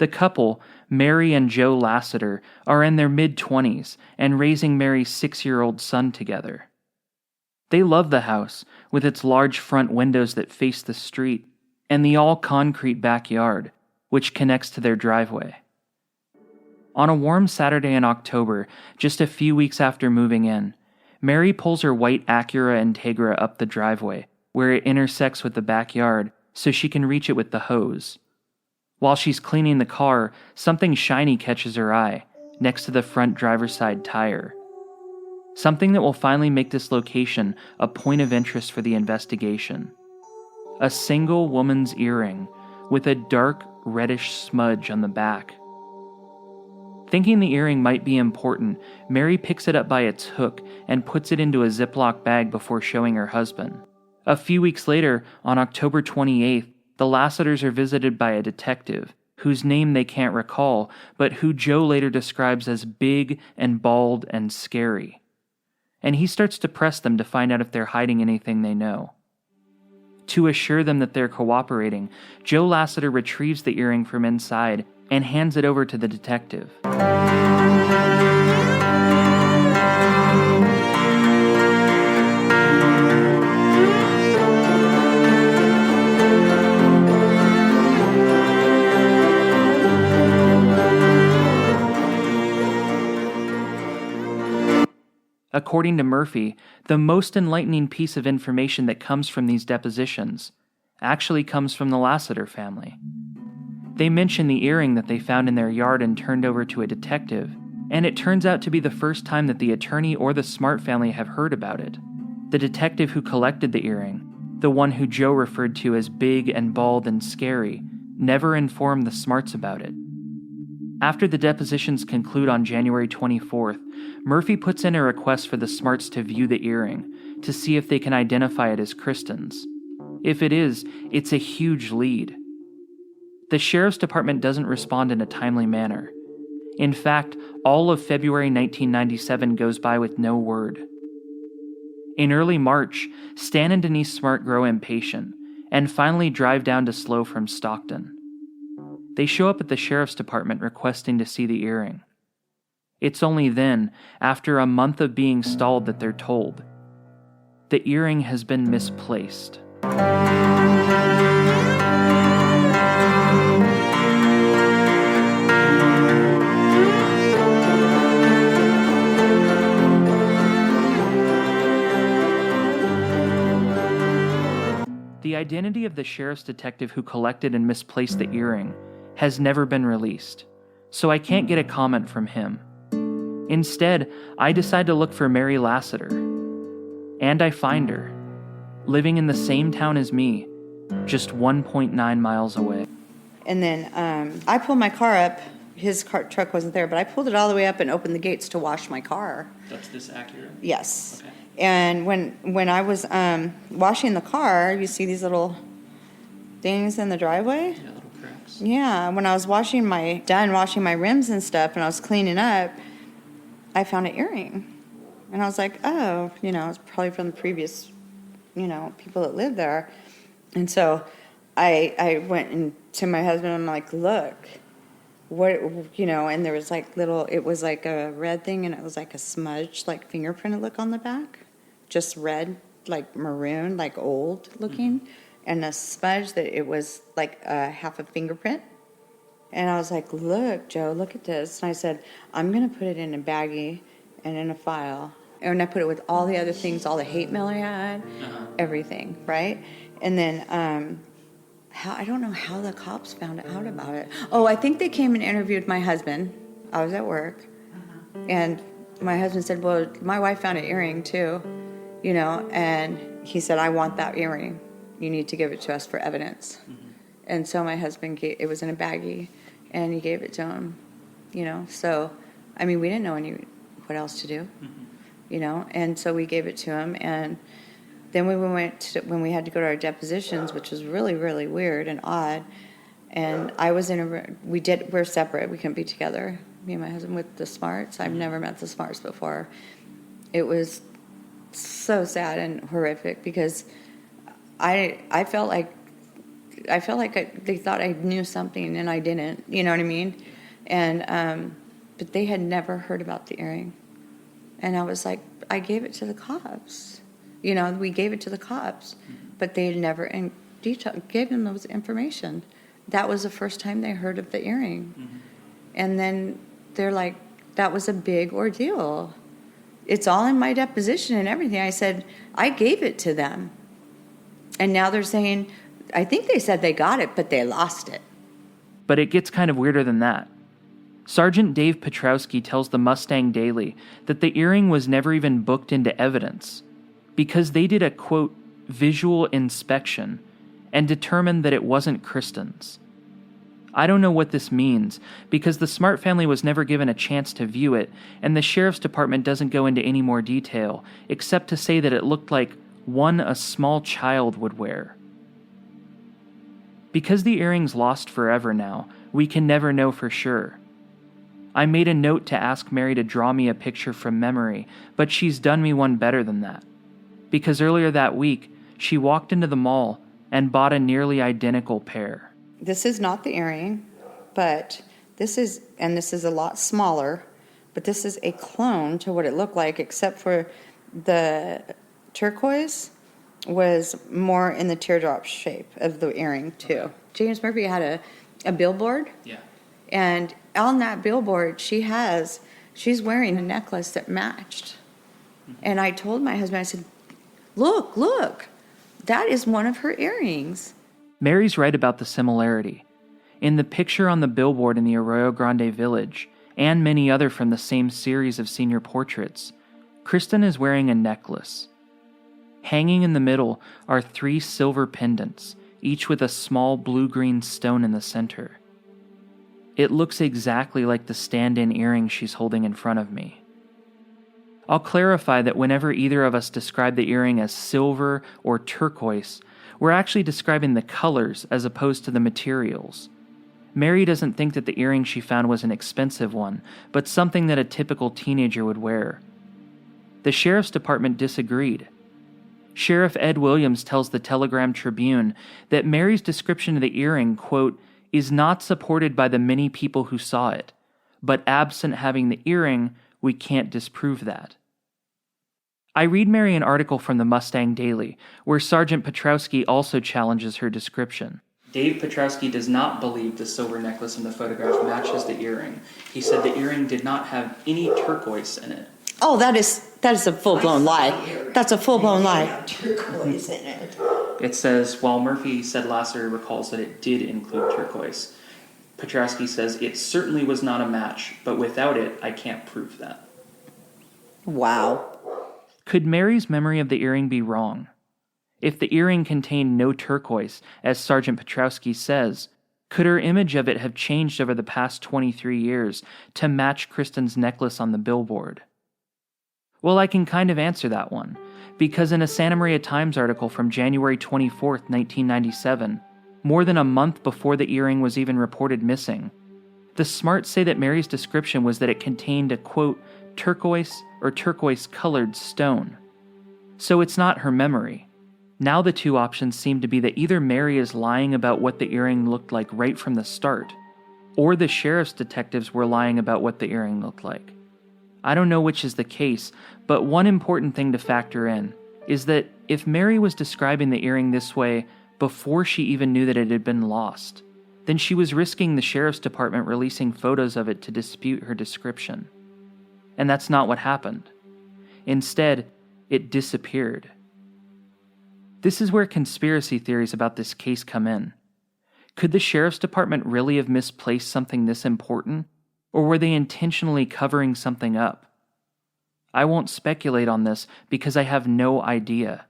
The couple, Mary and Joe Lassiter, are in their mid-20s and raising Mary's 6-year-old son together. They love the house, with its large front windows that face the street, and the all-concrete backyard, which connects to their driveway. On a warm Saturday in October, just a few weeks after moving in, Mary pulls her white Acura Integra up the driveway, where it intersects with the backyard, so she can reach it with the hose. While she's cleaning the car, something shiny catches her eye, next to the front driver's side tire. Something that will finally make this location a point of interest for the investigation. A single woman's earring with a dark reddish smudge on the back. Thinking the earring might be important, Mary picks it up by its hook and puts it into a Ziploc bag before showing her husband. A few weeks later, on October 28th, the Lassiters are visited by a detective, whose name they can't recall, but who Joe later describes as big and bald and scary. And he starts to press them to find out if they're hiding anything they know. To assure them that they're cooperating, Joe Lassiter retrieves the earring from inside and hands it over to the detective. According to Murphy, the most enlightening piece of information that comes from these depositions actually comes from the Lassiter family. They mention the earring that they found in their yard and turned over to a detective, and it turns out to be the first time that the attorney or the Smart family have heard about it. The detective who collected the earring, the one who Joe referred to as big and bald and scary, never informed the Smarts about it. After the depositions conclude on January 24th, Murphy puts in a request for the Smarts to view the earring to see if they can identify it as Kristen's. If it is, it's a huge lead. The sheriff's department doesn't respond in a timely manner. In fact, all of February 1997 goes by with no word. In early March, Stan and Denise Smart grow impatient and finally drive down to Slow from Stockton. They show up at the sheriff's department requesting to see the earring. It's only then, after a month of being stalled, that they're told the earring has been misplaced. The identity of the sheriff's detective who collected and misplaced the earring has never been released, so I can't get a comment from him. Instead, I decide to look for Mary Lassiter. And I find her, living in the same town as me, just 1.9 miles away. And then I pulled my car up. His truck wasn't there, but I pulled it all the way up and opened the gates to wash my car. That's this accurate? Yes. Okay. And when I was washing the car, you see these little things in the driveway? Yeah, little cracks. Yeah, when I was done washing my rims and stuff, and I was cleaning up, I found an earring. And I was like, oh, it's probably from the previous, people that lived there. And so I went to my husband, and I'm like, look, what, and there was it was like a red thing, and it was like a smudge, like fingerprint look on the back. Just red, like maroon, like old looking. Mm-hmm. And a smudge that it was like half a fingerprint. And I was like, look, Joe, look at this. And I said, I'm going to put it in a baggie and in a file. And I put it with all the other things, all the hate mail I had, everything, right? And then I don't know how the cops found out about it. Oh, I think they came and interviewed my husband. I was at work. And my husband said, well, my wife found an earring too, and he said, I want that earring. You need to give it to us for evidence. Mm-hmm. And so my husband it was in a baggie, and he gave it to him, So, we didn't know what else to do, and so we gave it to him. And then when we had to go to our depositions, which was really, really weird and odd, and I was we're separate. We couldn't be together, me and my husband, with the Smarts. I've never met the Smarts before. It was so sad and horrific because I felt like I felt like they thought I knew something and I didn't, you know what I mean? And, but they had never heard about the earring. And I was like, I gave it to the cops. You know, we gave it to the cops, but they had never in detail gave them those information. That was the first time they heard of the earring. Mm-hmm. And then they're like, that was a big ordeal. It's all in my deposition and everything. I said, I gave it to them. And now they're saying, I think they said they got it, but they lost it. But it gets kind of weirder than that. Sergeant Dave Petrowski tells the Mustang Daily that the earring was never even booked into evidence because they did a, quote, visual inspection and determined that it wasn't Kristen's. I don't know what this means because the Smart family was never given a chance to view it, and the sheriff's department doesn't go into any more detail except to say that it looked like one a small child would wear. Because the earring's lost forever now, we can never know for sure. I made a note to ask Mary to draw me a picture from memory, but she's done me one better than that. Because earlier that week, she walked into the mall and bought a nearly identical pair. This is not the earring, but this is a lot smaller, but this is a clone to what it looked like, except for the turquoise was more in the teardrop shape of the earring too. Okay. James Murphy had a billboard. Yeah. And on that billboard, she's wearing a necklace that matched. Mm-hmm. And I told my husband, I said, look, that is one of her earrings. Mary's right about the similarity. In the picture on the billboard in the Arroyo Grande village, and many other from the same series of senior portraits, Kristen is wearing a necklace. Hanging in the middle are 3 silver pendants, each with a small blue-green stone in the center. It looks exactly like the stand-in earring she's holding in front of me. I'll clarify that whenever either of us describe the earring as silver or turquoise, we're actually describing the colors as opposed to the materials. Mary doesn't think that the earring she found was an expensive one, but something that a typical teenager would wear. The sheriff's department disagreed. Sheriff Ed Williams tells the Telegram-Tribune that Mary's description of the earring, quote, is not supported by the many people who saw it, but absent having the earring, we can't disprove that. I read Mary an article from the Mustang Daily, where Sergeant Petrowski also challenges her description. Dave Petrowski does not believe the silver necklace in the photograph matches the earring. He said the earring did not have any turquoise in it. Oh, that is a full-blown lie. That's a full-blown lie. Turquoise in it. It says, while Murphy said Lassiter recalls that it did include turquoise, Petrowski says it certainly was not a match, but without it, I can't prove that. Wow. Could Mary's memory of the earring be wrong? If the earring contained no turquoise, as Sergeant Petrowski says, could her image of it have changed over the past 23 years to match Kristen's necklace on the billboard? Well, I can kind of answer that one, because in a Santa Maria Times article from January 24, 1997, more than a month before the earring was even reported missing, the Smarts say that Mary's description was that it contained a, quote, turquoise or turquoise-colored stone. So it's not her memory. Now the 2 options seem to be that either Mary is lying about what the earring looked like right from the start, or the sheriff's detectives were lying about what the earring looked like. I don't know which is the case, but one important thing to factor in is that if Mary was describing the earring this way before she even knew that it had been lost, then she was risking the sheriff's department releasing photos of it to dispute her description. And that's not what happened. Instead, it disappeared. This is where conspiracy theories about this case come in. Could the sheriff's department really have misplaced something this important? Or were they intentionally covering something up? I won't speculate on this because I have no idea.